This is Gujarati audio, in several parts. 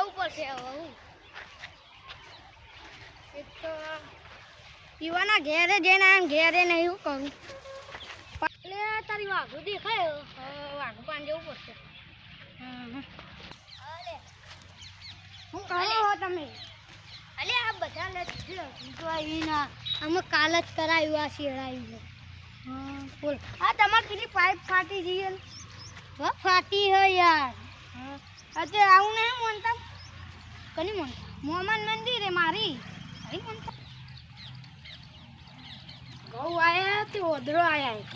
જવું પડશે હવે એક તો પીવાના ઘેરે જઈને આમ ઘેરે નહીં હું કરું એટલે તારી વાઘું દેખાય વાઘું પાન જવું પડશે હું કહો તમે અલે આ બધા લઈને અમે કાલ જ કરાવ્યું આ શેરાયું હા બોલ આ તમારે પેલી પાઇપ ફાટી જઈએ હા ફાટી હે યાર હા અત્યારે આવું નહીં મોનતા કની મોનતા મોહમ્મદ મંદિર હે મારી અરે મોનતા ઘઉં આયા તે ઓદરો આયા એક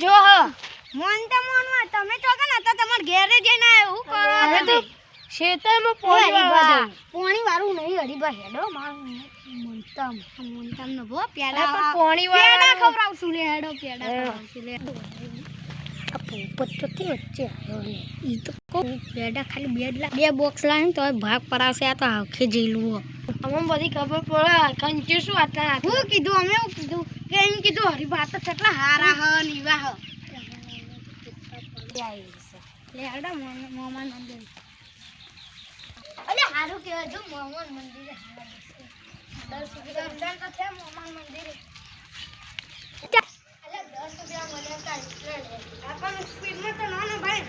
જો હ મોનતા મોનવા તમે તો કે નતા તમાર ઘેરે જઈને આયો હું કરો હવે તો ખેતરમાં પાણી વાળું નહીં હરીભાઈ હેડો મારું મોનતા ન ભો પેડા પાણી વાળા ખવરાવશું લે હેડો પેડા ખવરાવશું લે આ પોપટ તો વચ્ચે આવ્યો ને ઈ તો કો પેડા ખાલી બે બોક્સ લાવીને તો ભાગ પરાવશે આ તો આખે જેલું અમને બધી ખબર પડે કંચી શું આટલા હું કીધું અમે હું કીધું કે એમ કીધું હરીભા તો કેટલા હારા હ નીવા હ લે હેડો મોહમ્મદ મંદિર અલે હારું કહેવાય જો મોહમ્મદ મંદિર 10 રૂપિયા અંદર તો છે મોહમ્મદ મંદિર અલે 10 રૂપિયા મને કાઈ આપણ સ્પીડ માં તો ના ભાઈ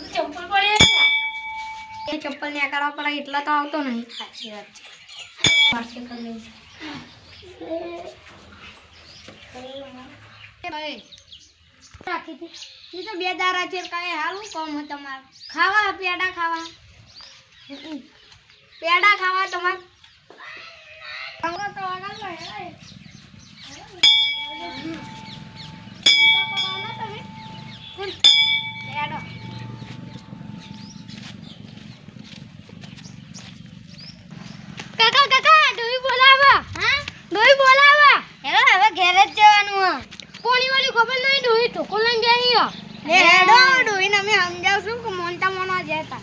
ચંપલ પડે એ ચંપલ ને કરવા પડે એટલા તો આવતો નહીં સાચી વાત છે પાછે કરી ભાઈ રાખી હતી તો બે દારા છે કાંઈ હાલું કોમ તમારે ખાવા પેડા ખાવા તમારે ખાવા તો આગળ કાકા ડોઈ બોલાવા હા ડોઈ બોલાવા હવે ઘરે જ જવાનું કોની વાળી ખબર નહીં ડોઈ તો કોલન જઈ હેડો ડોઈને અમે સમજાવશું કે મોનતા મોનો જતા